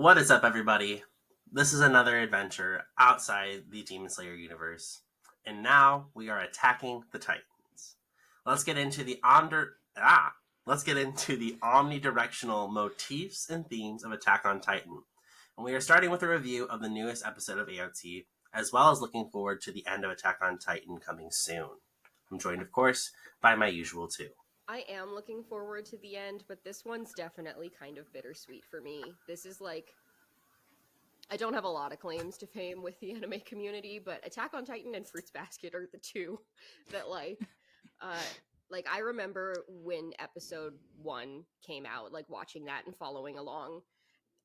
What is up, everybody? This is another adventure outside the Demon Slayer universe, and now we are attacking the Titans. Let's get into the omnidirectional motifs and themes of Attack on Titan. And we are starting with a review of the newest episode of AOT, as well as looking forward to the end of Attack on Titan coming soon. I'm joined, of course, by my usual two. I am looking forward to the end, but this one's definitely kind of bittersweet for me. This is I don't have a lot of claims to fame with the anime community, but Attack on Titan and Fruits Basket are the two that I remember when episode 1 came out, watching that and following along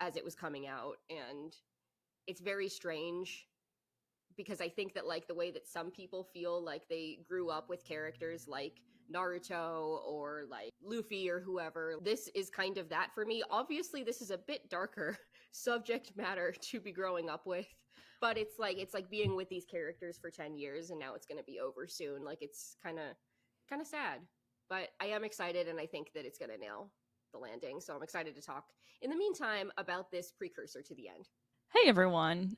as it was coming out, and it's very strange because I think that the way that some people feel like they grew up with characters like Naruto or Luffy or whoever, this is kind of that for me. Obviously this is a bit darker subject matter to be growing up with, but it's like being with these characters for 10 years and now it's going to be over soon. It's kind of sad, but I am excited and I think that it's going to nail the landing, so I'm excited to talk in the meantime about this precursor to the end. Hey everyone.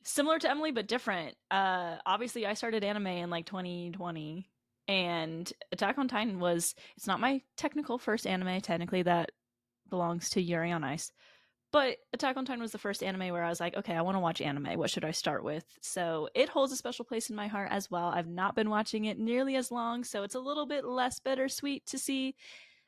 Similar to Emily but different. Obviously I started anime in 2020, and Attack on Titan it's not my technical first anime. Technically that belongs to Yuri on Ice, but Attack on Titan was the first anime where I was like, okay, I want to watch anime. What should I start with? So it holds a special place in my heart as well. I've not been watching it nearly as long, so it's a little bit less bittersweet to see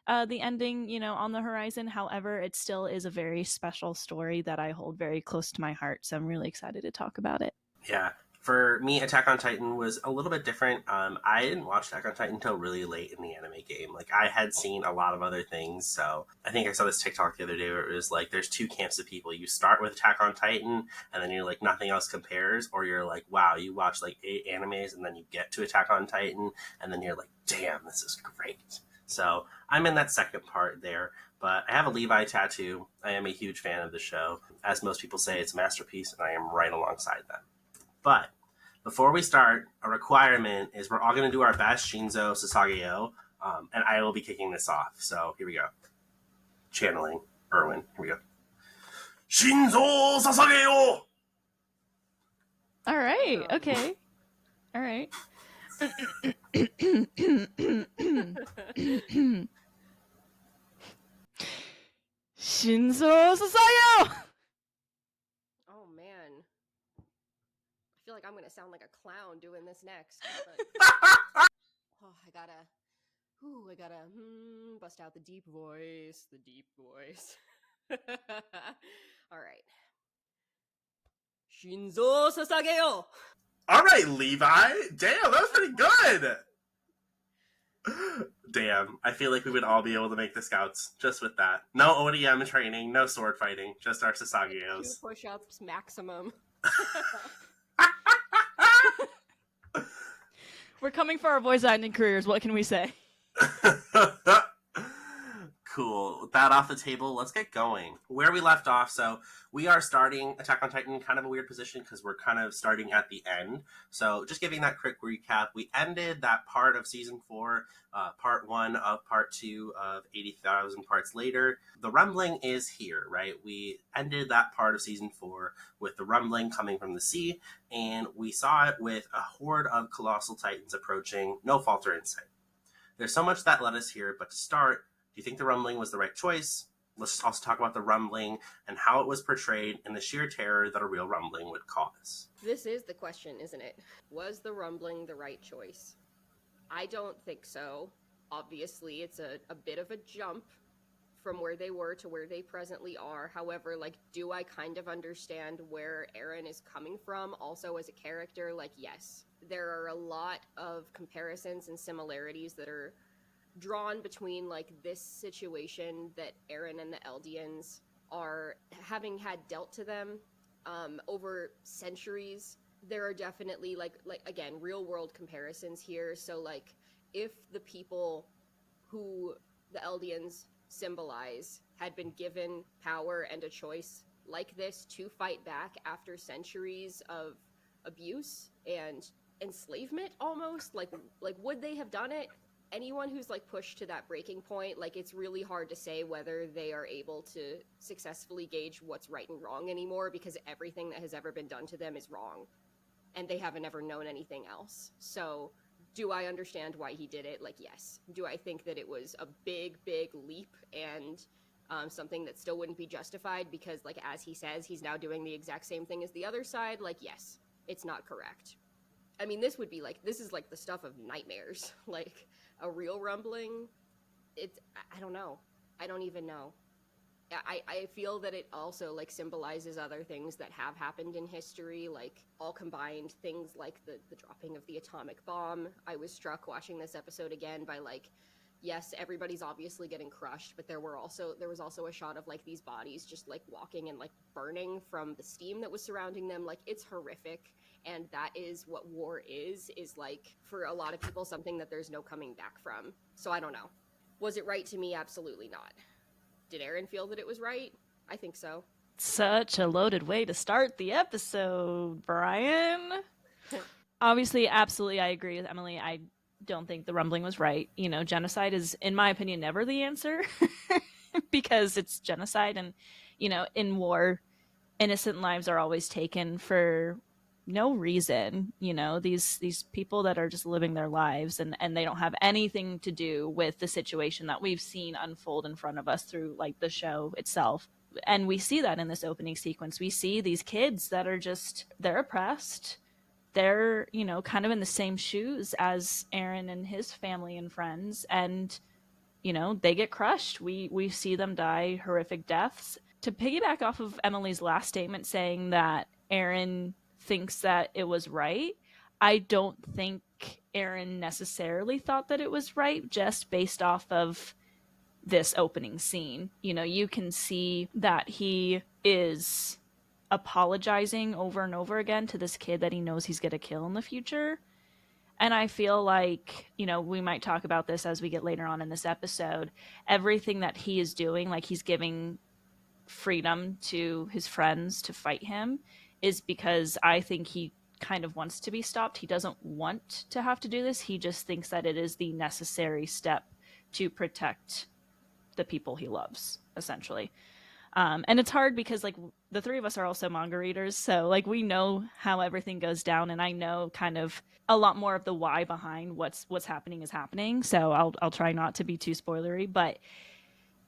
the ending, on the horizon. However, it still is a very special story that I hold very close to my heart. So I'm really excited to talk about it. Yeah. For me, Attack on Titan was a little bit different. I didn't watch Attack on Titan until really late in the anime game. I had seen a lot of other things. So I think I saw this TikTok the other day where it was there's two camps of people. You start with Attack on Titan, and then you're nothing else compares. Or you're wow, you watch 8 animes, and then you get to Attack on Titan, and then you're damn, this is great. So I'm in that second part there, but I have a Levi tattoo. I am a huge fan of the show. As most people say, it's a masterpiece, and I am right alongside them. But before we start, a requirement is we're all going to do our best Shinzo Sasageo, and I will be kicking this off. So here we go. Channeling Erwin. Here we go. Shinzo Sasageo! All right. Okay. All right. Shinzo Sasageo! Oh man, I feel like I'm gonna sound like a clown doing this next. But I gotta bust out the deep voice. All right, Shinzo Sasageo. All right, Levi. Damn, that was pretty good. Damn, I feel like we would all be able to make the scouts just with that. No ODM training, no sword fighting, just our Sasageos. 2 push-ups maximum. We're coming for our voice acting careers. What can we say? Cool. With that off the table, let's get going. Where we left off, so we are starting Attack on Titan in kind of a weird position because we're kind of starting at the end. So just giving that quick recap, we ended that part of Season 4, Part 1 of Part 2 of 80,000 Parts Later. The rumbling is here, right? We ended that part of Season 4 with the rumbling coming from the sea, and we saw it with a horde of colossal titans approaching, no falter in sight. There's so much that led us here, but to start, do you think the rumbling was the right choice? Let's also talk about the rumbling and how it was portrayed and the sheer terror that a real rumbling would cause. This is the question, isn't it? Was the rumbling the right choice? I don't think so. Obviously, it's a bit of a jump from where they were to where they presently are. However, do I kind of understand where Eren is coming from also as a character? Yes. There are a lot of comparisons and similarities that are drawn between this situation that Eren and the Eldians are having had dealt to them over centuries. There are definitely again real world comparisons here. So if the people who the Eldians symbolize had been given power and a choice like this to fight back after centuries of abuse and enslavement, almost would they have done it? anyone who's like pushed to that breaking point, like it's really hard to say whether they are able to successfully gauge what's right and wrong anymore, because everything that has ever been done to them is wrong and they haven't ever known anything else. So do I understand why he did it? Like, yes. Do I think that it was a big leap and something that still wouldn't be justified because, like, as he says, he's now doing the exact same thing as the other side? Like, yes, it's not correct. I mean, this is like the stuff of nightmares. Like, a real rumbling, I don't know. I don't even know. I feel that it also like symbolizes other things that have happened in history, like all combined things like the dropping of the atomic bomb. I was struck watching this episode again by like, yes, everybody's obviously getting crushed, but there was also a shot of like these bodies just like walking and like burning from the steam that was surrounding them. Like, it's horrific, and that is what war is like, for a lot of people, something that there's no coming back from. So I don't know. Was it right to me? Absolutely not. Did Aaron feel that it was right? I think so. Such a loaded way to start the episode, Bryan. Obviously, absolutely, I agree with Emily. I don't think the rumbling was right. You know, genocide is, in my opinion, never the answer because it's genocide. And, you know, in war, innocent lives are always taken for no reason. You know, these people that are just living their lives, and they don't have anything to do with the situation that we've seen unfold in front of us through like the show itself. And we see that in this opening sequence. We see these kids that are just, they're oppressed. They're, you know, kind of in the same shoes as Aaron and his family and friends, and you know, they get crushed. We see them die horrific deaths. To piggyback off of Emily's last statement saying that Aaron thinks that it was right, I don't think Aaron necessarily thought that it was right just based off of this opening scene. You know, you can see that he is apologizing over and over again to this kid that he knows he's going to kill in the future. And I feel like, you know, we might talk about this as we get later on in this episode. Everything that he is doing, like he's giving freedom to his friends to fight him, is because I think he kind of wants to be stopped. He doesn't want to have to do this. He just thinks that it is the necessary step to protect the people he loves, essentially. And it's hard because like the three of us are also manga readers, so like we know how everything goes down, and I know kind of a lot more of the why behind what's happening is happening. So I'll try not to be too spoilery, but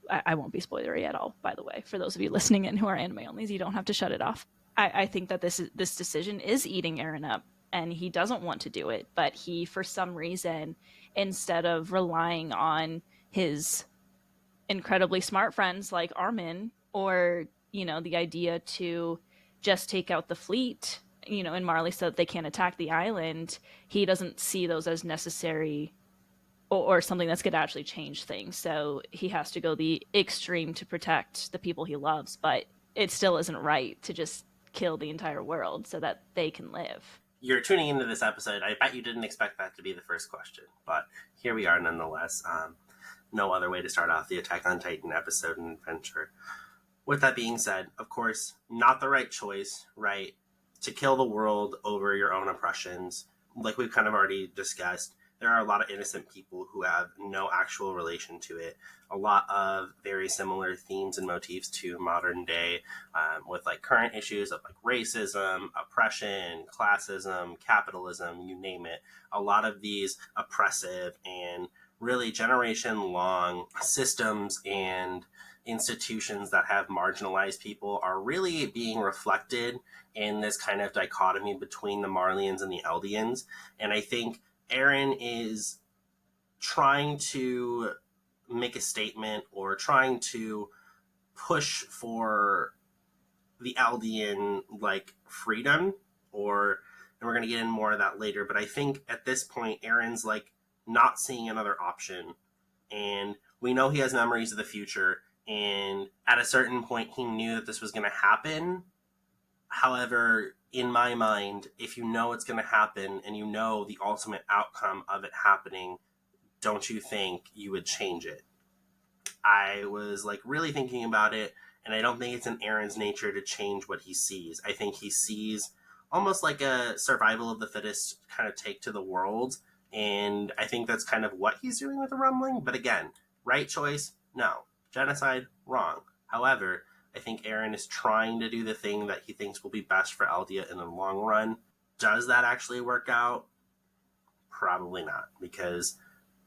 I won't be spoilery at all. By the way, for those of you listening in who are anime onlys, you don't have to shut it off. I think that this decision is eating Aaron up, and he doesn't want to do it, but he, for some reason, instead of relying on his incredibly smart friends like Armin, or you know, the idea to just take out the fleet, you know, in Marley so that they can't attack the island, he doesn't see those as necessary, or something that's going to actually change things. So he has to go the extreme to protect the people he loves, but it still isn't right to just kill the entire world so that they can live. You're tuning into this episode. I bet you didn't expect that to be the first question, but here we are nonetheless. No other way to start off the Attack on Titan episode and adventure. With that being said, of course, not the right choice, right? To kill the world over your own oppressions. Like we've kind of already discussed, there are a lot of innocent people who have no actual relation to it. A lot of very similar themes and motifs to modern day, with like current issues of like racism, oppression, classism, capitalism, you name it. A lot of these oppressive and really generation long systems and institutions that have marginalized people are really being reflected in this kind of dichotomy between the Marleyans and the Eldians. And I think Aaron is trying to make a statement or trying to push for the Eldian like freedom, or, and we're going to get in more of that later, but I think at this point Aaron's like not seeing another option, and we know he has memories of the future, and at a certain point he knew that this was going to happen. However, in my mind, if you know it's going to happen and you know the ultimate outcome of it happening, don't you think you would change it? I was like really thinking about it, and I don't think it's in Aaron's nature to change what he sees. I think he sees almost like a survival of the fittest kind of take to the world, And I think that's kind of what he's doing with the rumbling. But again, right choice, no. Genocide, wrong. However, I think Eren is trying to do the thing that he thinks will be best for Eldia in the long run. Does that actually work out? Probably not, because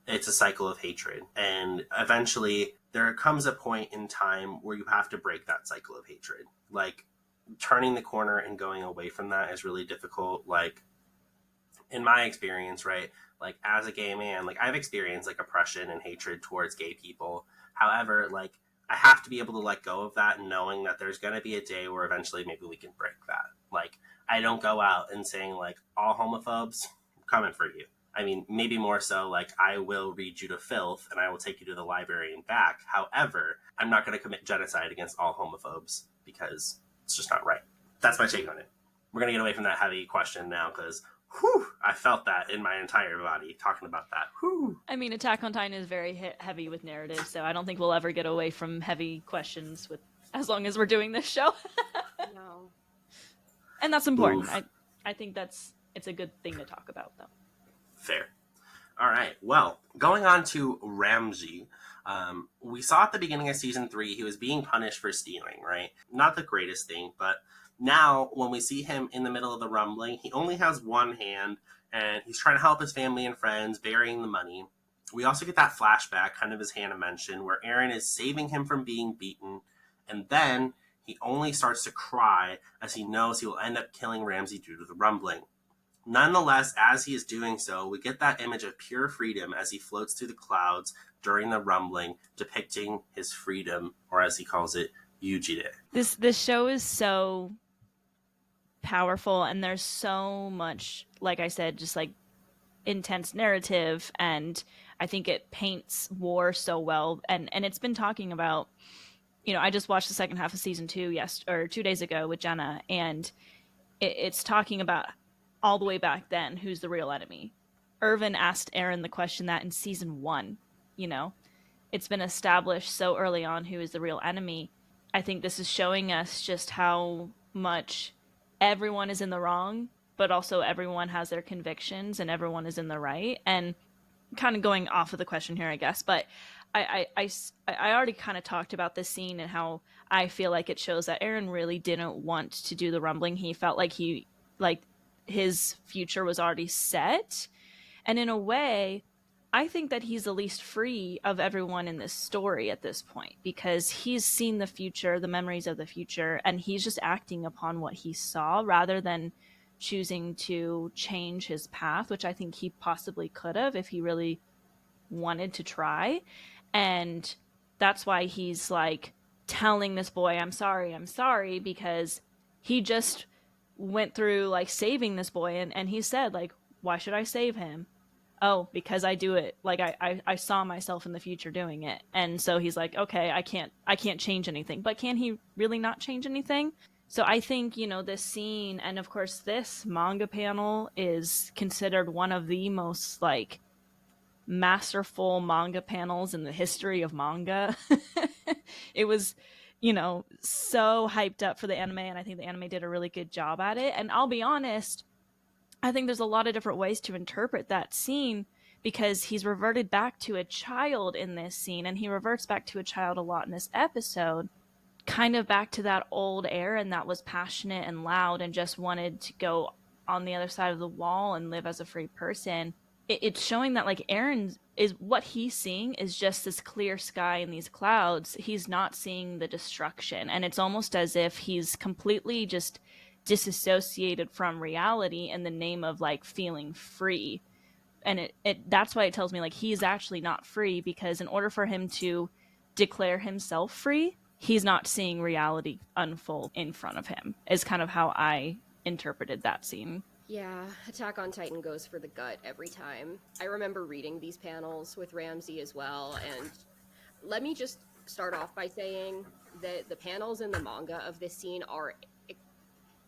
it's a cycle of hatred. And eventually, there comes a point in time where you have to break that cycle of hatred. Like, turning the corner and going away from that is really difficult. Like, in my experience, right? Like, as a gay man, like, I've experienced, like, oppression and hatred towards gay people. However, like, I have to be able to let go of that, knowing that there's going to be a day where eventually maybe we can break that. Like, I don't go out and saying, like, all homophobes, I'm coming for you. I mean, maybe more so, like, I will read you to filth and I will take you to the library and back. However, I'm not going to commit genocide against all homophobes because it's just not right. That's my take on it. We're going to get away from that heavy question now because, whew, I felt that in my entire body talking about that. Whew. I mean, Attack on Titan is very heavy with narrative, so I don't think we'll ever get away from heavy questions with as long as we're doing this show. No. And that's important. Oof. I think it's a good thing to talk about, though. Fair. All right. Well, going on to Ramsey. We saw at the beginning of season 3 he was being punished for stealing, right? Not the greatest thing, but now when we see him in the middle of the rumbling, he only has one hand and he's trying to help his family and friends, burying the money. We also get that flashback, kind of as Hannah mentioned, where Eren is saving him from being beaten, and then he only starts to cry as he knows he will end up killing Ramsey due to the rumbling. Nonetheless, as he is doing so, we get that image of pure freedom as he floats through the clouds during the rumbling, depicting his freedom, or as he calls it, Yujide. This show is so powerful, and there's so much, like I said, just like intense narrative, and I think it paints war so well. And it's been talking about, I just watched the second half of season 2 2 days ago with Jenna, and it's talking about all the way back then who's the real enemy. Irvin asked Eren the question that in season 1. It's been established so early on who is the real enemy. I think this is showing us just how much everyone is in the wrong, but also everyone has their convictions and everyone is in the right. And kind of going off of the question here, I guess, but I already kind of talked about this scene and how I feel like it shows that Eren really didn't want to do the rumbling. He felt like his future was already set. And in a way, I think that he's the least free of everyone in this story at this point, because he's seen the future, the memories of the future, and he's just acting upon what he saw rather than choosing to change his path, which I think he possibly could have if he really wanted to try. And that's why he's like telling this boy, I'm sorry, because he just went through like saving this boy, and he said, like, why should I save him? Oh, because I do it. Like I saw myself in the future doing it. And so he's like, okay, I can't change anything. But can he really not change anything? So I think, this scene, and of course this manga panel is considered one of the most like masterful manga panels in the history of manga. It was, so hyped up for the anime, and I think the anime did a really good job at it. And I'll be honest, I think there's a lot of different ways to interpret that scene, because he's reverted back to a child in this scene, and he reverts back to a child a lot in this episode, kind of back to that old Eren that was passionate and loud and just wanted to go on the other side of the wall and live as a free person. It's showing that like Eren is, what he's seeing is just this clear sky and these clouds. He's not seeing the destruction, and it's almost as if he's completely just disassociated from reality in the name of like feeling free. And that's why it tells me like he's actually not free, because in order for him to declare himself free, he's not seeing reality unfold in front of him, is kind of how I interpreted that scene. Yeah, Attack on Titan goes for the gut every time. I remember reading these panels with Ramsey as well, and let me just start off by saying that the panels in the manga of this scene are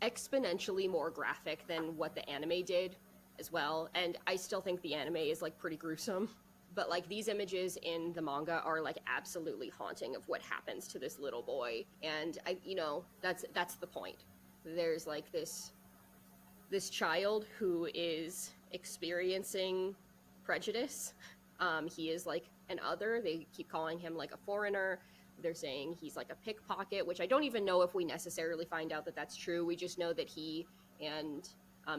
exponentially more graphic than what the anime did as well, and I still think the anime is like pretty gruesome, but like these images in the manga are like absolutely haunting of what happens to this little boy. And that's the point. There's like this child who is experiencing prejudice. He is like an other. They keep calling him like a foreigner. They're saying he's like a pickpocket, which I don't even know if we necessarily find out that that's true. We just know that he and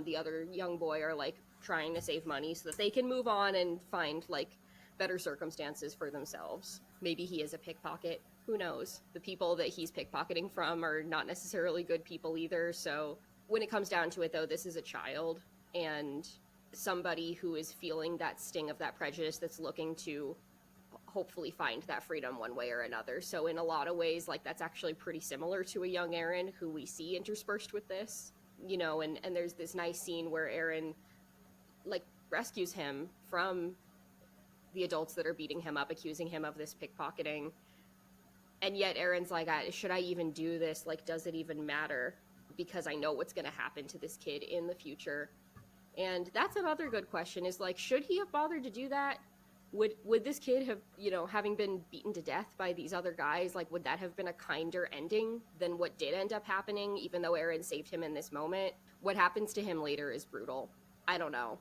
the other young boy are like trying to save money so that they can move on and find like better circumstances for themselves. Maybe he is a pickpocket. Who knows? The people that he's pickpocketing from are not necessarily good people either. So when it comes down to it, though, this is a child and somebody who is feeling that sting of that prejudice that's looking to hopefully find that freedom one way or another. So in a lot of ways, like that's actually pretty similar to a young Eren who we see interspersed with this, you know, and there's this nice scene where Eren like rescues him from the adults that are beating him up, accusing him of this pickpocketing. And yet Eren's like, should I even do this? Like, does it even matter? Because I know what's going to happen to this kid in the future. And that's another good question is like, should he have bothered to do that? Would this kid have, you know, having been beaten to death by these other guys, like, would that have been a kinder ending than what did end up happening, even though Eren saved him in this moment? What happens to him later is brutal. I don't know.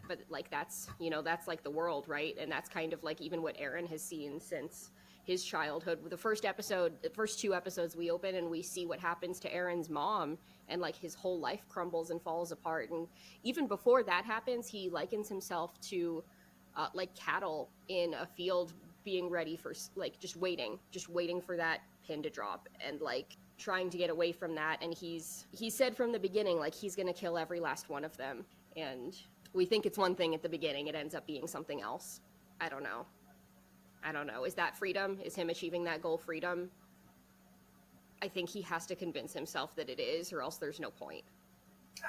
But, like, that's, you know, that's, like, the world, right? And that's kind of, like, even what Eren has seen since his childhood. The first two episodes we open and we see what happens to Eren's mom and, like, his whole life crumbles and falls apart. And even before that happens, he likens himself to like cattle in a field being ready for like just waiting for that pin to drop and like trying to get away from that. And he said from the beginning like he's gonna kill every last one of them, and we think it's one thing at the beginning, it ends up being something else. I don't know. Is that freedom? Is him achieving that goal freedom? I think he has to convince himself that it is, or else there's no point.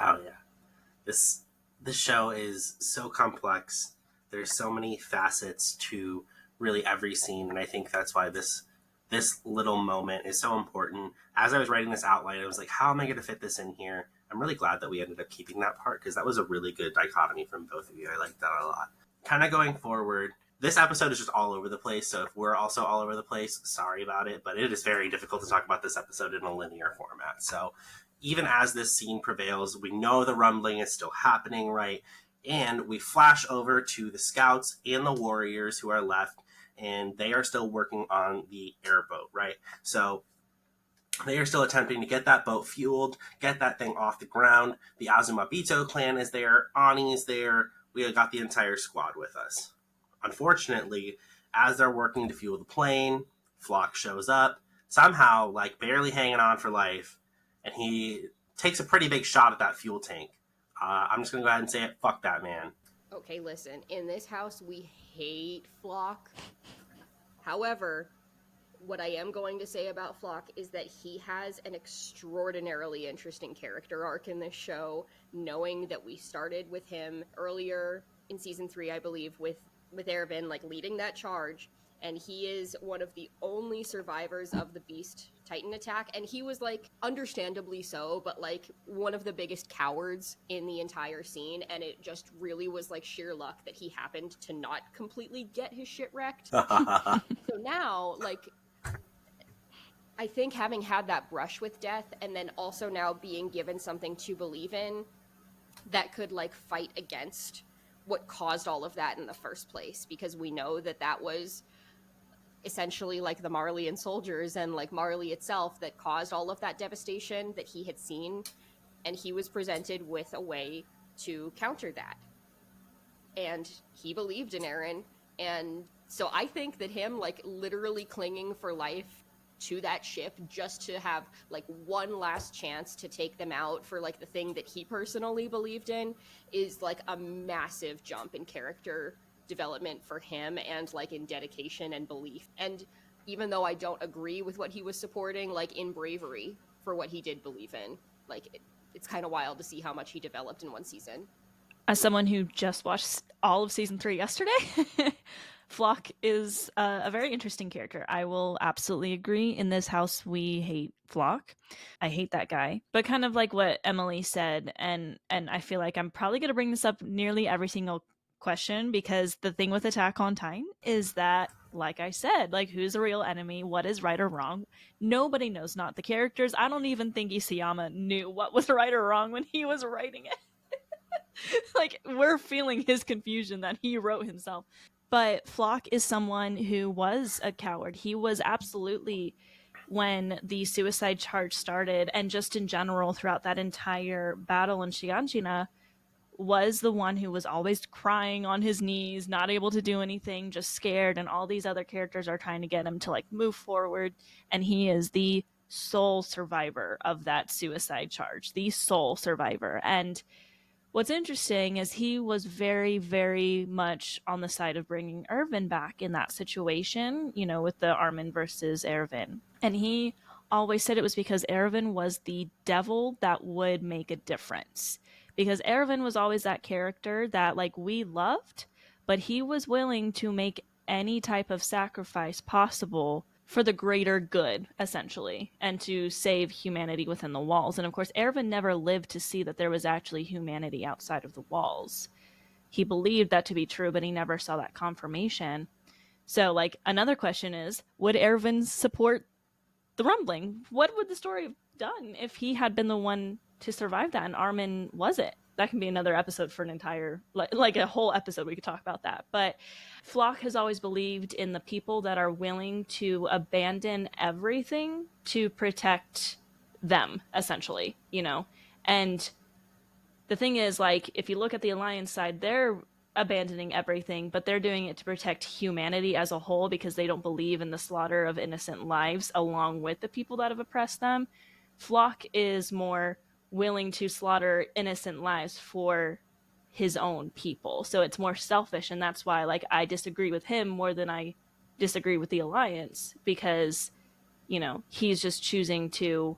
Oh yeah, this show is so complex. There's so many facets to really every scene, and I think that's why this little moment is so important. As I was writing this outline, I was like, how am I going to fit this in here? I'm really glad that we ended up keeping that part because that was a really good dichotomy from both of you. I liked that a lot. Kind of going forward, this episode is just all over the place, so if we're also all over the place, sorry about it, but it is very difficult to talk about this episode in a linear format. So even as this scene prevails, we know the rumbling is still happening, right? And we flash over to the scouts and the warriors who are left, and they are still working on the airboat, right? So they are still attempting to get that boat fueled, get that thing off the ground. The Azumabito clan is there, Ani's there. We got the entire squad with us. Unfortunately, as they're working to fuel the plane, Flock shows up, somehow, like, barely hanging on for life, and he takes a pretty big shot at that fuel tank. I'm just going to go ahead and say it. Fuck that man. Okay, listen. In this house, we hate Flock. However, what I am going to say about Flock is that he has an extraordinarily interesting character arc in this show, knowing that we started with him earlier in season 3, I believe, with Erwin, like, leading that charge, and he is one of the only survivors of the Beast Titan attack, and he was, like, understandably so, but, like, one of the biggest cowards in the entire scene, and it just really was, like, sheer luck that he happened to not completely get his shit wrecked. So now, like, I think having had that brush with death, and then also now being given something to believe in that could, like, fight against what caused all of that in the first place, because we know that that was essentially like the Marleyan soldiers and like Marley itself that caused all of that devastation that he had seen, and he was presented with a way to counter that, and he believed in Eren. And so I think that him like literally clinging for life to that ship just to have like one last chance to take them out for like the thing that he personally believed in is like a massive jump in character development for him, and like in dedication and belief. And even though I don't agree with what he was supporting, like in bravery for what he did believe in, like it's kind of wild to see how much he developed in one season. As someone who just watched all of season 3 yesterday, Flock is a very interesting character. I will absolutely agree. In this house, we hate Flock. I hate that guy. But kind of like what Emily said, and I feel like I'm probably going to bring this up nearly every single question, because the thing with Attack on Titan is that, like I said, like, who's the real enemy? What is right or wrong? Nobody knows, not the characters. I don't even think Isayama knew what was right or wrong when he was writing it. Like, we're feeling his confusion that he wrote himself. But Flock is someone who was a coward. He was absolutely, when the suicide charge started, and just in general throughout that entire battle in Shiganshina, was the one who was always crying on his knees, not able to do anything, just scared, and all these other characters are trying to get him to like move forward, and he is the sole survivor of that suicide charge, the sole survivor. And what's interesting is he was very, very much on the side of bringing Irvin back in that situation, you know, with the Armin versus Erwin. And he always said it was because Erwin was the devil that would make a difference. Because Erwin was always that character that, like, we loved, but he was willing to make any type of sacrifice possible for the greater good, essentially, and to save humanity within the walls. And of course, Erwin never lived to see that there was actually humanity outside of the walls. He believed that to be true, but he never saw that confirmation. So, like, another question is, would Erwin support the rumbling? What would the story have done if he had been the one to survive that and Armin wasn't? That can be another episode for an entire, like a whole episode we could talk about that. But Flock has always believed in the people that are willing to abandon everything to protect them, essentially, you know? And the thing is, like, if you look at the Alliance side, they're abandoning everything, but they're doing it to protect humanity as a whole because they don't believe in the slaughter of innocent lives along with the people that have oppressed them. Flock is more willing to slaughter innocent lives for his own people. So it's more selfish, and that's why, like, I disagree with him more than I disagree with the Alliance, because, you know, he's just choosing to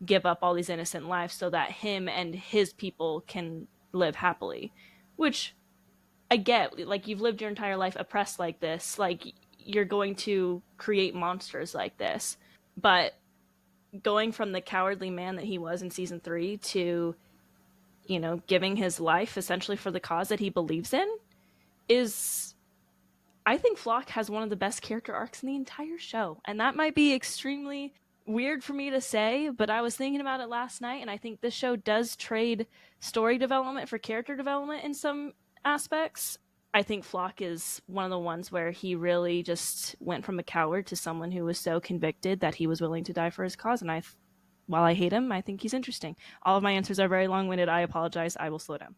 give up all these innocent lives so that him and his people can live happily. Which I get, like, you've lived your entire life oppressed like this, like, you're going to create monsters like this. But going from the cowardly man that he was in season 3 to, you know, giving his life essentially for the cause that he believes in is, I think Flock has one of the best character arcs in the entire show. And that might be extremely weird for me to say, but I was thinking about it last night, and I think this show does trade story development for character development in some aspects. I think Flock is one of the ones where he really just went from a coward to someone who was so convicted that he was willing to die for his cause. And while I hate him, I think he's interesting. All of my answers are very long-winded. I apologize. I will slow down.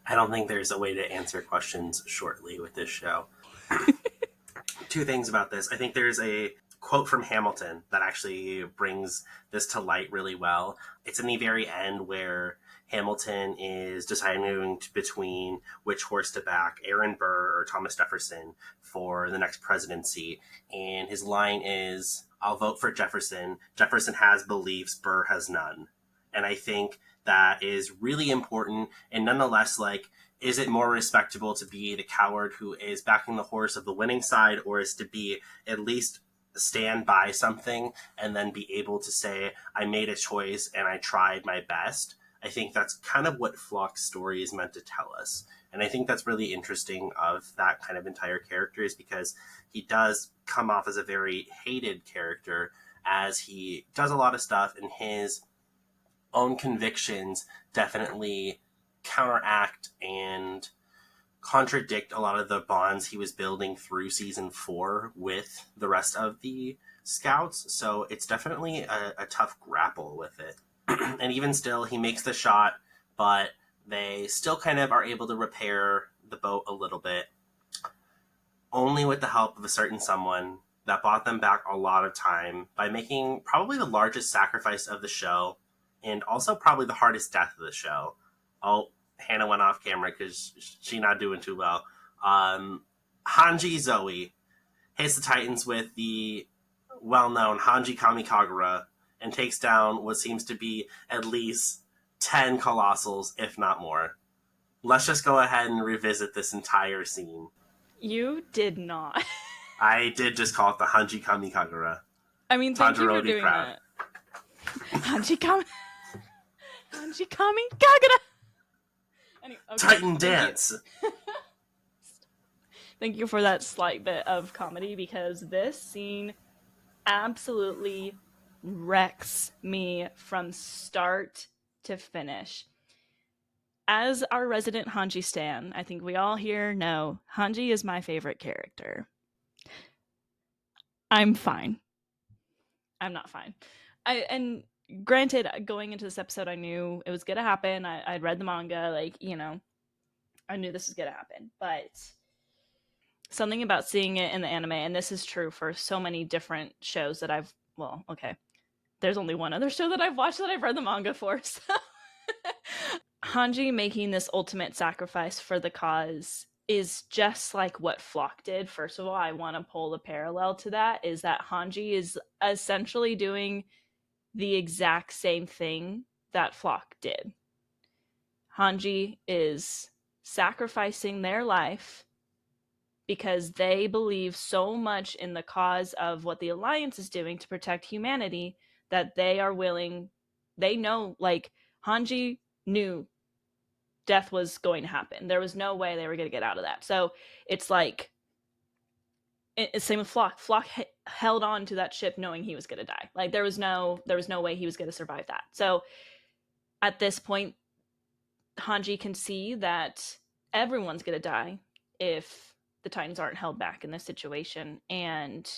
I don't think there's a way to answer questions shortly with this show. Two things about this. I think there's a quote from Hamilton that actually brings this to light really well. It's in the very end where Hamilton is deciding between which horse to back, Aaron Burr or Thomas Jefferson, for the next presidency. And his line is, I'll vote for Jefferson. Jefferson has beliefs, Burr has none. And I think that is really important. And nonetheless, like, is it more respectable to be the coward who is backing the horse of the winning side, or is to be at least stand by something and then be able to say, I made a choice and I tried my best? I think that's kind of what Flock's story is meant to tell us. And I think that's really interesting of that kind of entire character, is because he does come off as a very hated character, as he does a lot of stuff, and his own convictions definitely counteract and contradict a lot of the bonds he was building through season 4 with the rest of the scouts. So it's definitely a tough grapple with it. And even still, he makes the shot, but they still kind of are able to repair the boat a little bit, only with the help of a certain someone that bought them back a lot of time by making probably the largest sacrifice of the show, and also probably the hardest death of the show. Oh, Hannah went off camera because she's not doing too well. Hanji Zoe hits the Titans with the well-known Hanji Kamikagura and takes down what seems to be at least 10 colossals, if not more. Let's just go ahead and revisit this entire scene. You did not. I did just call it the Hanji Kamikagura. I mean, thank you for Tanjiro doing crowd. that. Hanji Kamikagura! Anyway, okay, Titan dance! Thank you for that slight bit of comedy, because this scene absolutely wrecks me from start to finish. as our resident Hanji stan, I think we all here know Hanji is my favorite character. I'm fine. I'm not fine. And granted, going into this episode, I knew it was gonna happen. I'd read the manga, like, you know, I knew this was gonna happen. But something about seeing it in the anime, and this is true for so many different shows that I've, well, okay, there's only one other show that I've watched that I've read the manga for. So Hanji making this ultimate sacrifice for the cause is just like what Flock did. First of all, I want to pull the parallel to that is that Hanji is essentially doing the exact same thing that Flock did. Hanji is sacrificing their life because they believe so much in the cause of what the Alliance is doing to protect humanity that they are willing, they know, like, Hanji knew death was going to happen. There was no way they were going to get out of that. So it's like, same with Flock. Flock held on to that ship knowing he was going to die. Like, there was no way he was going to survive that. So at this point, Hanji can see that everyone's going to die if the Titans aren't held back in this situation. And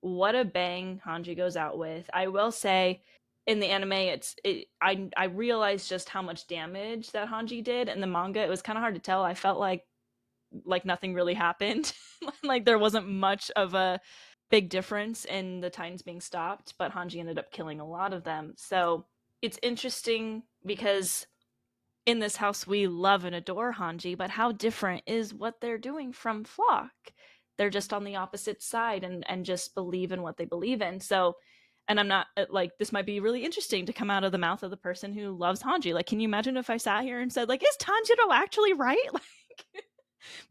what a bang Hanji goes out with. I will say, in the anime, I realized just how much damage that Hanji did. In the manga, it was kind of hard to tell. I felt like nothing really happened. Like there wasn't much of a big difference in the Titans being stopped, but Hanji ended up killing a lot of them. So it's interesting because in this house we love and adore Hanji, but how different is what they're doing from Flock? They're just on the opposite side and just believe in what they believe in. So, and I'm not like, this might be really interesting to come out of the mouth of the person who loves Hanji. Like, can you imagine if I sat here and said, like, is Tanjiro actually right? Like,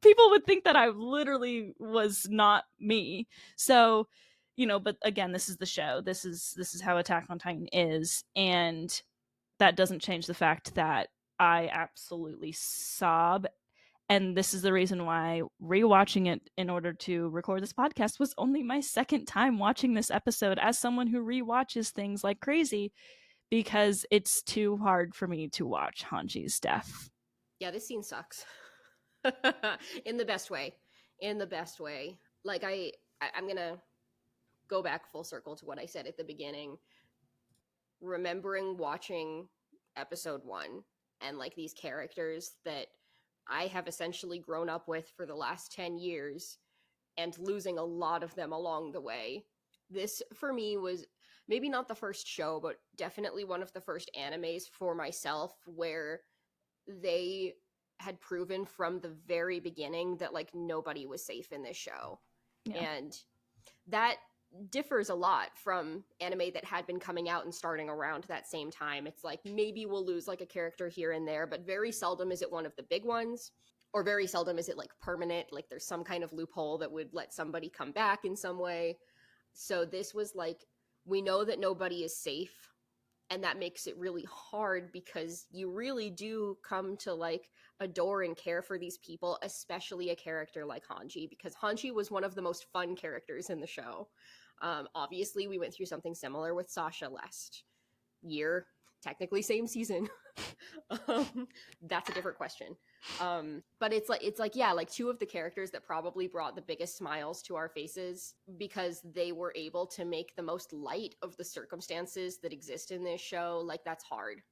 people would think that I literally was not me. So, you know, but again, this is the show. This is how Attack on Titan is, and that doesn't change the fact that I absolutely sob. And this is the reason why rewatching it in order to record this podcast was only my second time watching this episode as someone who rewatches things like crazy, because it's too hard for me to watch Hanji's death. Yeah, this scene sucks. In the best way. In the best way. Like I'm gonna go back full circle to what I said at the beginning. Remembering watching episode 1 and like these characters that I have essentially grown up with for the last 10 years and losing a lot of them along the way. This for me was maybe not the first show, but definitely one of the first animes for myself where they had proven from the very beginning that like nobody was safe in this show. Yeah. And that differs a lot from anime that had been coming out and starting around that same time. It's like maybe we'll lose like a character here and there, but very seldom is it one of the big ones, or very seldom is it like permanent, like there's some kind of loophole that would let somebody come back in some way. So this was like, we know that nobody is safe, and that makes it really hard because you really do come to like adore and care for these people, especially a character like Hanji, because Hanji was one of the most fun characters in the show. Obviously, we went through something similar with Sasha last year, technically same season. That's a different question. But it's like yeah, like two of the characters that probably brought the biggest smiles to our faces because they were able to make the most light of the circumstances that exist in this show. Like that's hard.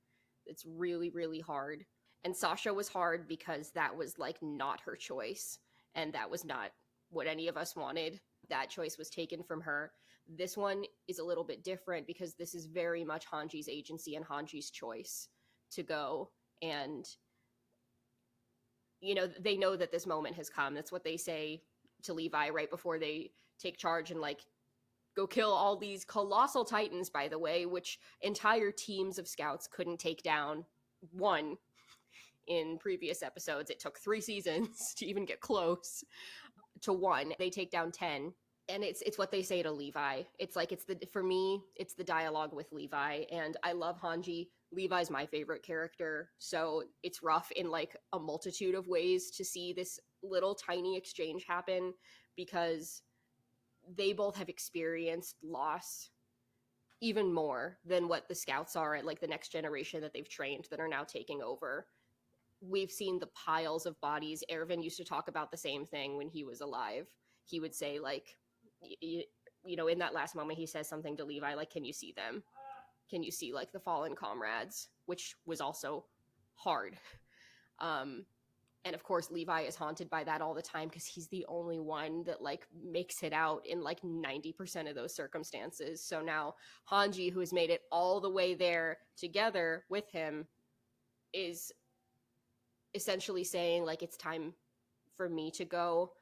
It's really really hard. And Sasha was hard because that was like not her choice, and that was not what any of us wanted. That choice was taken from her. This one is a little bit different because this is very much Hanji's agency and Hanji's choice to go. And you know, they know that this moment has come. That's what they say to Levi right before they take charge and like go kill all these colossal titans, by the way, which entire teams of scouts couldn't take down. One in previous episodes, it took 3 seasons to even get close to one. They take down 10. And it's what they say to Levi. It's like, it's the, for me, it's the dialogue with Levi. And I love Hanji. Levi's my favorite character, so it's rough in like a multitude of ways to see this little tiny exchange happen because they both have experienced loss even more than what the scouts are at like the next generation that they've trained that are now taking over. we've seen the piles of bodies. Erwin used to talk about the same thing when he was alive. He would say, like, you know, in that last moment, he says something to Levi, like, can you see them? Can you see, like, the fallen comrades? Which was also hard. Um, and of course, Levi is haunted by that all the time because he's the only one that, like, makes it out in, like, 90% of those circumstances. So now Hanji, who has made it all the way there together with him, is essentially saying, like, it's time for me to go.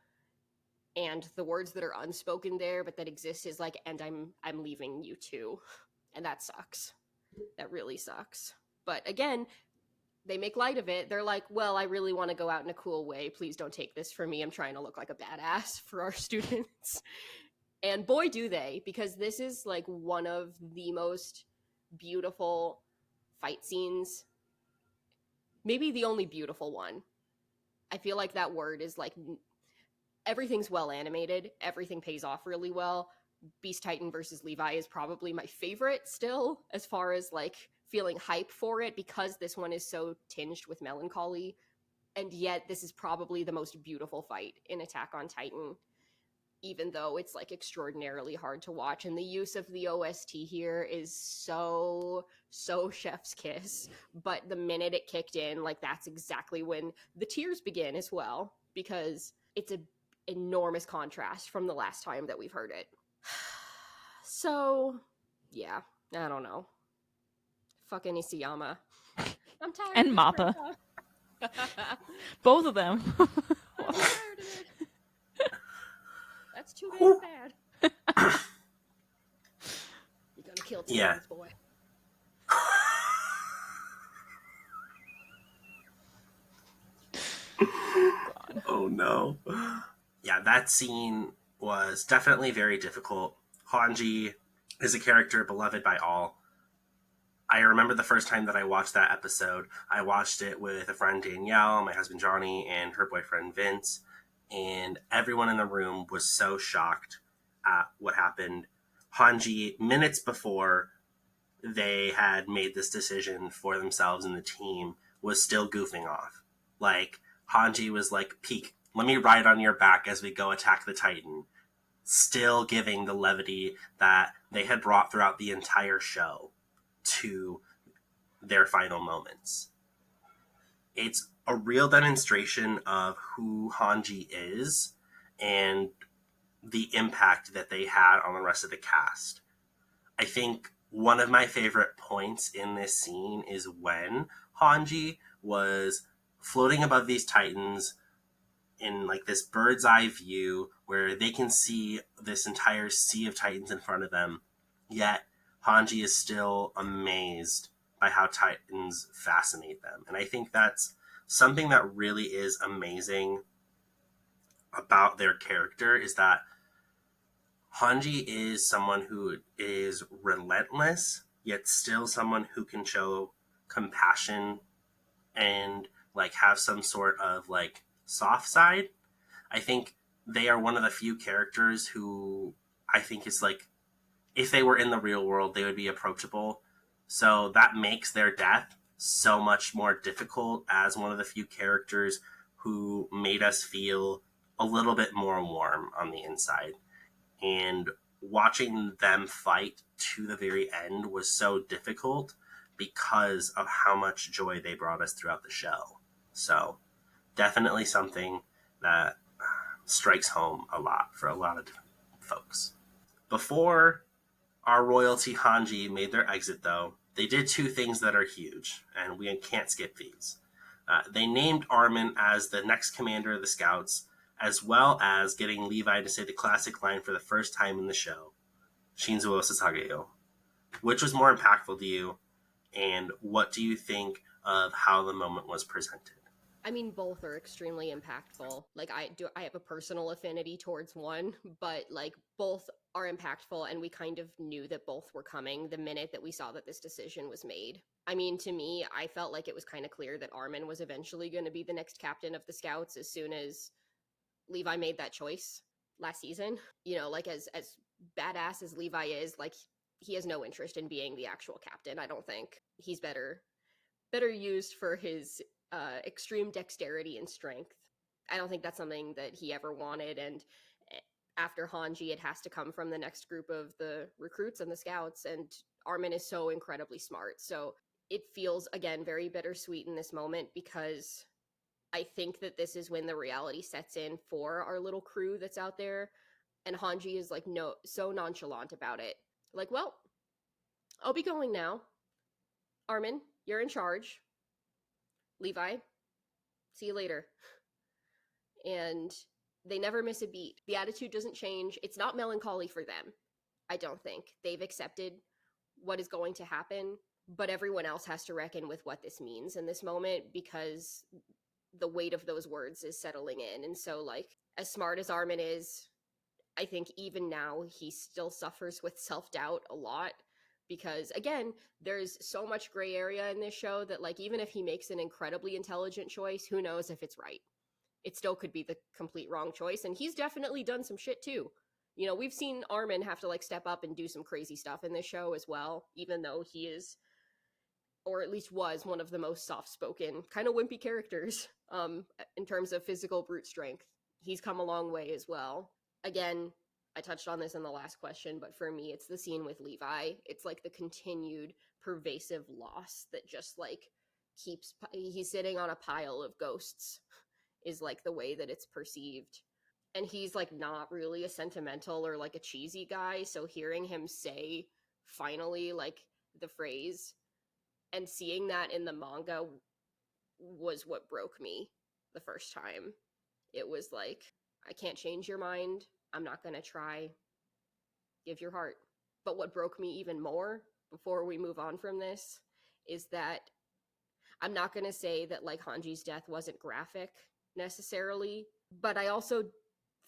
And the words that are unspoken there but that exist is like, and I'm leaving you too. And that sucks. That really sucks. But again, they make light of it. They're like, well, I really want to go out in a cool way. Please don't take this from me. I'm trying to look like a badass for our students. And boy, do they, because this is like one of the most beautiful fight scenes. Maybe the only beautiful one. I feel like that word is like, everything's well animated. Everything pays off really well. Beast Titan versus Levi is probably my favorite still, as far as like feeling hype for it, because this one is so tinged with melancholy. And yet this is probably the most beautiful fight in Attack on Titan, even though it's like extraordinarily hard to watch. And the use of the OST here is so chef's kiss. But the minute it kicked in, like, that's exactly when the tears begin as well, because it's a enormous contrast from the last time that we've heard it. So, yeah, I don't know. Fucking Isayama. I'm tired And of this Mappa. breakup. Both of them. I'm tired of it. That's too damn bad. You're gonna kill Titan's boy. Oh no. Yeah, that scene was definitely very difficult. Hanji is a character beloved by all. I remember the first time that I watched that episode, I watched it with a friend, Danielle, my husband Johnny, and her boyfriend Vince, and everyone in the room was so shocked at what happened. Hanji, minutes before they had made this decision for themselves and the team, was still goofing off. Like, Hanji was like, peek, let me ride on your back as we go attack the Titan. Still giving the levity that they had brought throughout the entire show to their final moments. It's a real demonstration of who Hanji is and the impact that they had on the rest of the cast. I think one of my favorite points in this scene is when Hanji was floating above these Titans in like this bird's eye view where they can see this entire sea of Titans in front of them, yet Hanji is still amazed by how Titans fascinate them. And I think that's something that really is amazing about their character, is that Hanji is someone who is relentless, yet still someone who can show compassion and like have some sort of like soft side. I think they are one of the few characters who I think is like, if they were in the real world, they would be approachable. So that makes their death so much more difficult as one of the few characters who made us feel a little bit more warm on the inside. And watching them fight to the very end was so difficult because of how much joy they brought us throughout the show. So definitely something that strikes home a lot for a lot of different folks. Before our royalty Hanji made their exit, though, they did two things that are huge, and we can't skip these. They named Armin as the next commander of the Scouts, as well as getting Levi to say the classic line for the first time in the show, Shinzo Sasageyo. Which was more impactful to you, and what do you think of how the moment was presented? I mean, both are extremely impactful. Like, I have a personal affinity towards one, but like both are impactful, and we kind of knew that both were coming the minute that we saw that this decision was made. I mean, to me, I felt like it was kind of clear that Armin was eventually going to be the next captain of the Scouts as soon as Levi made that choice last season. You know, like as badass as Levi is, like he has no interest in being the actual captain. I don't think he's better used for his extreme dexterity and strength. I don't think that's something that he ever wanted. And after Hanji, it has to come from the next group of the recruits and the scouts. And Armin is so incredibly smart. So it feels, again, very bittersweet in this moment, because I think that this is when the reality sets in for our little crew that's out there. And Hanji is like, no, so nonchalant about it. Like, well, I'll be going now. Armin, you're in charge. Levi, see you later. And they never miss a beat. The attitude doesn't change. It's not melancholy for them, I don't think. They've accepted what is going to happen, but everyone else has to reckon with what this means in this moment, because the weight of those words is settling in. And so, like, as smart as Armin is, I think even now he still suffers with self-doubt a lot, because again, there's so much gray area in this show that, like, even if he makes an incredibly intelligent choice, who knows if it's right. It still could be the complete wrong choice, and he's definitely done some shit too. You know, we've seen Armin have to like step up and do some crazy stuff in this show as well, even though he is, or at least was, one of the most soft-spoken, kind of wimpy characters in terms of physical brute strength. He's come a long way as well. Again, I touched on this in the last question, but for me, it's the scene with Levi. It's like the continued pervasive loss that just like keeps, he's sitting on a pile of ghosts, is like the way that it's perceived. And he's like not really a sentimental or like a cheesy guy, so hearing him say finally like the phrase and seeing that in the manga was what broke me the first time. It was like, I can't change your mind. I'm not going to try. Give your heart. But what broke me even more, before we move on from this, is that I'm not going to say that like Hanji's death wasn't graphic necessarily, but I also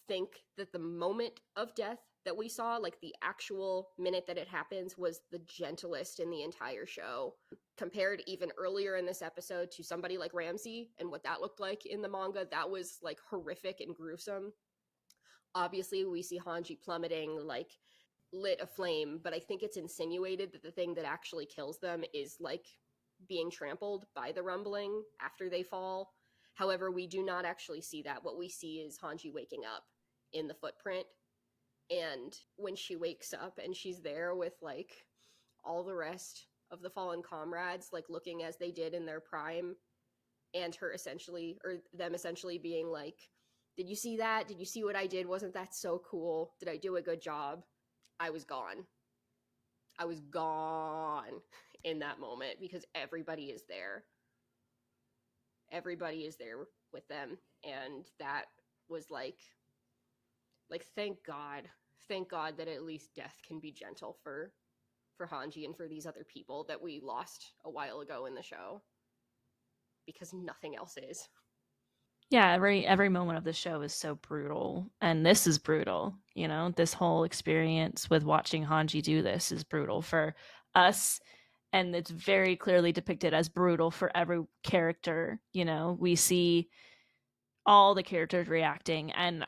think that the moment of death that we saw, like the actual minute that it happens, was the gentlest in the entire show. Compared even earlier in this episode to somebody like Ramsey and what that looked like in the manga, that was like horrific and gruesome. Obviously, we see Hanji plummeting, like lit aflame, but I think it's insinuated that the thing that actually kills them is like being trampled by the rumbling after they fall. However, we do not actually see that. What we see is Hanji waking up in the footprint. And when she wakes up and she's there with like all the rest of the fallen comrades, like looking as they did in their prime, and her essentially, or them essentially being like, did you see that? Did you see what I did? Wasn't that so cool? Did I do a good job? I was gone. I was gone in that moment, because everybody is there. Everybody is there with them. And that was like thank God that at least death can be gentle for Hanji and for these other people that we lost a while ago in the show, because nothing else is. Yeah, every moment of the show is so brutal, and this is brutal. You know, this whole experience with watching Hanji do this is brutal for us, and it's very clearly depicted as brutal for every character. You know, we see all the characters reacting, and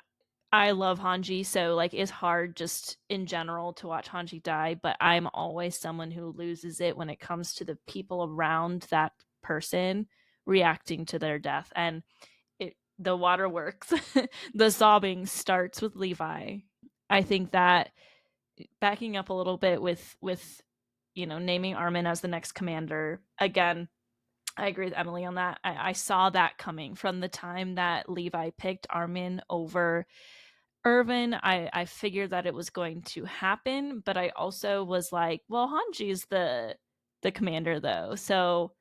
I love Hanji, so like it's hard just in general to watch Hanji die, but I'm always someone who loses it when it comes to the people around that person reacting to their death. And the waterworks, the sobbing starts with Levi. I think that, backing up a little bit with naming Armin as the next commander again, I agree with Emily on that. I saw that coming from the time that Levi picked Armin over Irvin. I figured that it was going to happen, but I also was like, well, Hanji's the commander though, so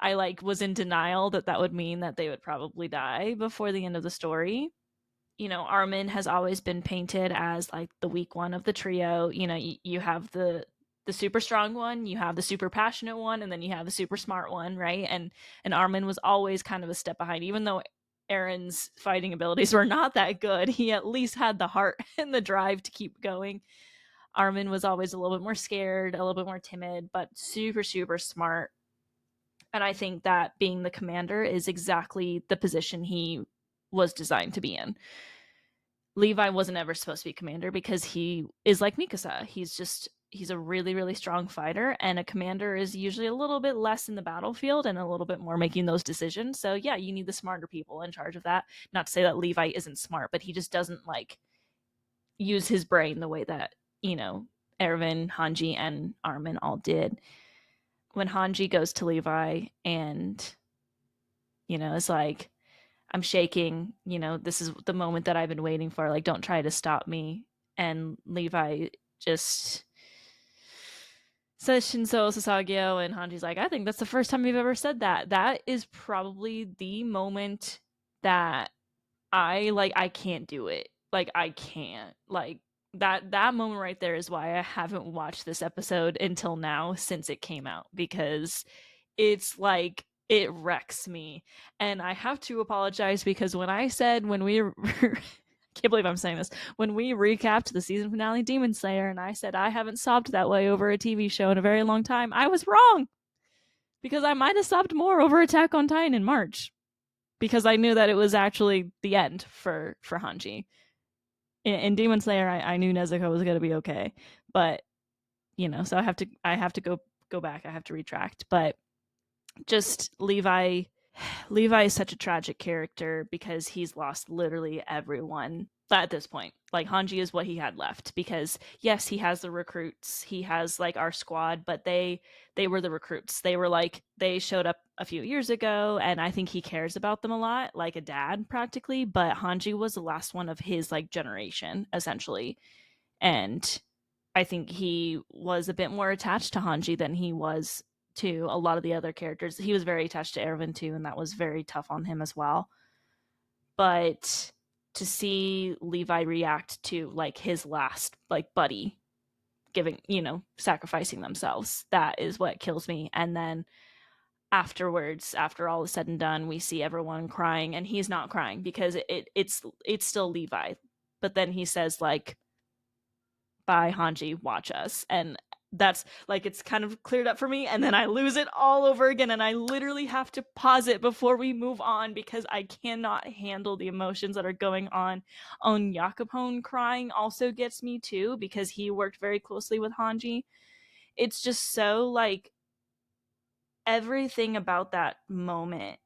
I like was in denial that that would mean that they would probably die before the end of the story. You know, Armin has always been painted as like the weak one of the trio. You know, you have the super strong one, you have the super passionate one, and then you have the super smart one, right? And Armin was always kind of a step behind, even though Aaron's fighting abilities were not that good. He at least had the heart and the drive to keep going. Armin was always a little bit more scared, a little bit more timid, but super, super smart. And I think that being the commander is exactly the position he was designed to be in. Levi wasn't ever supposed to be commander because he is like Mikasa. He's just he's a really, really strong fighter, and a commander is usually a little bit less in the battlefield and a little bit more making those decisions. So yeah, you need the smarter people in charge of that. Not to say that Levi isn't smart, but he just doesn't like use his brain the way that, you know, Erwin, Hanji, and Armin all did. When Hanji goes to Levi and, you know, is like, I'm shaking, you know, this is the moment that I've been waiting for. Like, don't try to stop me. And Levi just says Shinzo Sasageo, and Hanji's like, I think that's the first time you've ever said that. That is probably the moment that I can't do it. Like, I can't. Like, that moment right there is why I haven't watched this episode until now since it came out, because it's like it wrecks me. And I have to apologize because when I said when we can't believe I'm saying this. When we recapped the season finale Demon Slayer and I said I haven't sobbed that way over a TV show in a very long time, I was wrong. Because I might have sobbed more over Attack on Titan in March. Because I knew that it was actually the end for Hanji. In Demon Slayer, I knew Nezuko was gonna be okay. But, you know, so I have to go back, I have to retract. But just Levi is such a tragic character because he's lost literally everyone at this point. Like, Hanji is what he had left, because yes, he has the recruits, he has like our squad, but they were the recruits. They were like, they showed up a few years ago, and I think he cares about them a lot, like a dad practically, but Hanji was the last one of his like generation essentially. And I think he was a bit more attached to Hanji than he was to a lot of the other characters. He was very attached to Erwin too, and that was very tough on him as well. But to see Levi react to like his last like buddy giving, you know, sacrificing themselves, that is what kills me. And then afterwards, after all is said and done, we see everyone crying, and he's not crying because it's still Levi. But then he says like, "Bye, Hanji, watch us," and that's like, it's kind of cleared up for me, and then I lose it all over again, and I literally have to pause it before we move on because I cannot handle the emotions that are going on. Jakobone crying also gets me too, because he worked very closely with Hanji. It's just so like, everything about that moment,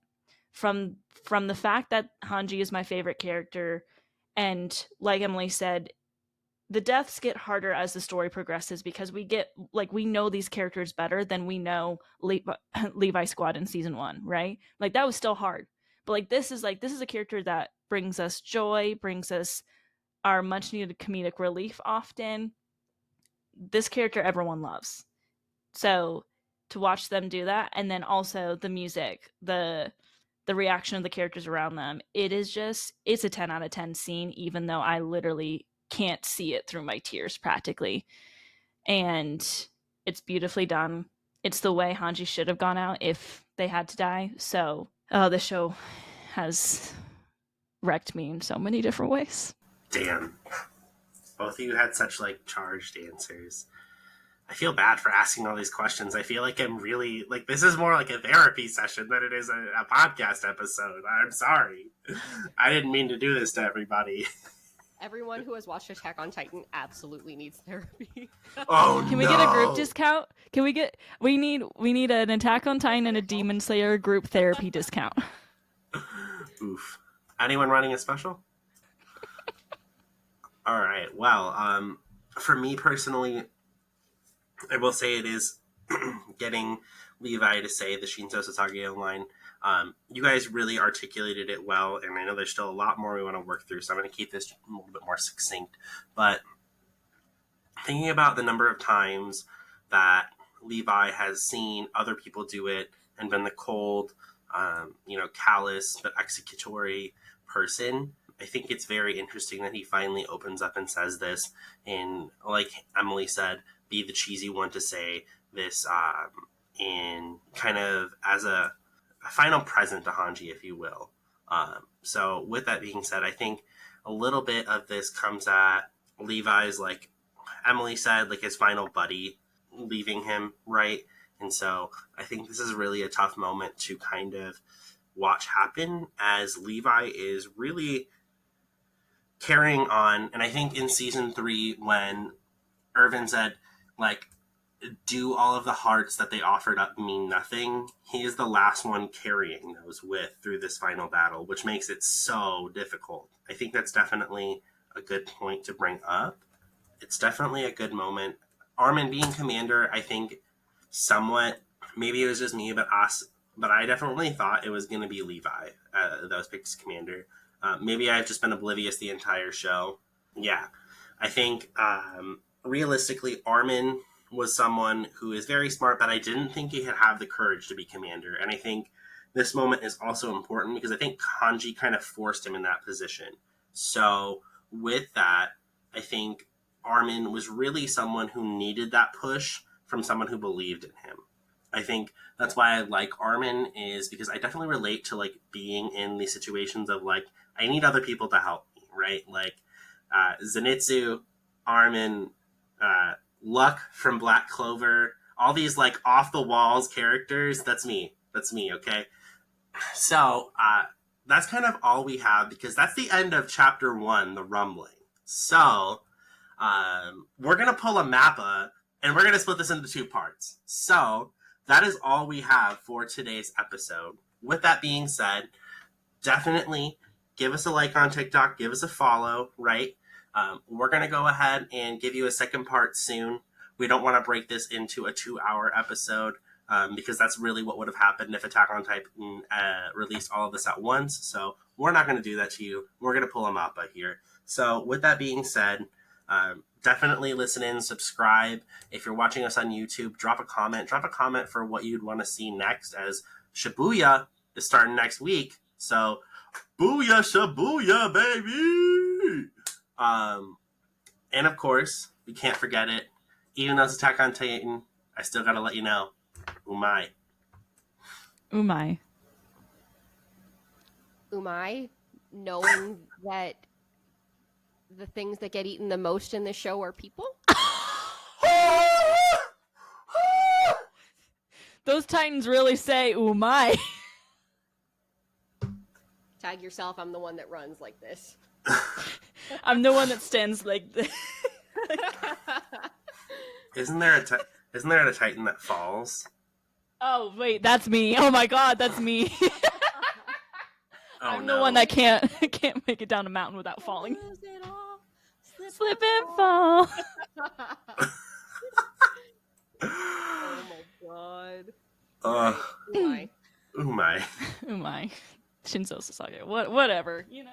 from the fact that Hanji is my favorite character, and like Emily said, the deaths get harder as the story progresses because we get like, we know these characters better than we know Levi Squad in season 1, right? Like, that was still hard. But like, this is a character that brings us joy, brings us our much needed comedic relief often. This character everyone loves. So to watch them do that, and then also the music, the reaction of the characters around them, it's a 10 out of 10 scene, even though I literally can't see it through my tears practically. And it's beautifully done. It's the way Hanji should have gone out if they had to die. So the show has wrecked me in so many different ways. Damn. Both of you had such like charged answers. I feel bad for asking all these questions. I feel like I'm really like, this is more like a therapy session than it is a podcast episode. I'm sorry. I didn't mean to do this to everybody. Everyone who has watched Attack on Titan absolutely needs therapy. Oh, Can we get a group discount? We need an Attack on Titan and a Demon Slayer group therapy discount. Oof. Anyone running a special? All right. Well, for me personally, I will say it is getting Levi to say the Shinzo Sasageo line. You guys really articulated it well, and I know there's still a lot more we want to work through, so I'm going to keep this a little bit more succinct. But thinking about the number of times that Levi has seen other people do it and been the cold, callous but executory person, I think it's very interesting that he finally opens up and says this, and like Emily said, be the cheesy one to say this in kind of as a final present to Hanji, if you will. So with that being said, I think a little bit of this comes at Levi's, like Emily said, like his final buddy leaving him, right? And so I think this is really a tough moment to kind of watch happen as Levi is really carrying on. And I think in season 3, when Irvin said, like, do all of the hearts that they offered up mean nothing. He is the last one carrying those with through this final battle, which makes it so difficult. I think that's definitely a good point to bring up. It's definitely a good moment. Armin being commander, I think somewhat, maybe it was just me, but I definitely thought it was going to be Levi that was picked as commander. Maybe I've just been oblivious the entire show. Yeah, I think realistically, Armin was someone who is very smart, but I didn't think he had have the courage to be commander. And I think this moment is also important because I think Kanji kind of forced him in that position. So with that, I think Armin was really someone who needed that push from someone who believed in him. I think that's why I like Armin, is because I definitely relate to like being in these situations of like, I need other people to help me, right? Like Zenitsu, Armin, Luck from Black Clover, all these like off the walls characters. That's me. Okay. So that's kind of all we have, because that's the end of chapter 1, the rumbling. So we're gonna pull a Mappa and we're gonna split this into 2 parts. So that is all we have for today's episode. With that being said, definitely give us a like on TikTok, give us a follow, right? We're going to go ahead and give you a second part soon. We don't want to break this into a 2-hour episode because that's really what would have happened if Attack on Titan released all of this at once. So we're not going to do that to you. We're going to pull a Mappa here. So with that being said, definitely listen in, subscribe. If you're watching us on YouTube, drop a comment. Drop a comment for what you'd want to see next, as Shibuya is starting next week. So, booyah, Shibuya, baby! And of course, we can't forget it. Even though it's Attack on Titan, I still gotta let you know. Umai. Umai. Umai, knowing that the things that get eaten the most in the show are people? Those Titans really say umai. Tag yourself, I'm the one that runs like this. I'm the one that stands like this. Isn't there a Titan that falls? Oh, wait, that's me. Oh my god, that's me. I'm the one that can't make it down a mountain without falling. Slip and fall. Oh my god. Umai. Umai. Shinzo Sasage. Whatever, you know.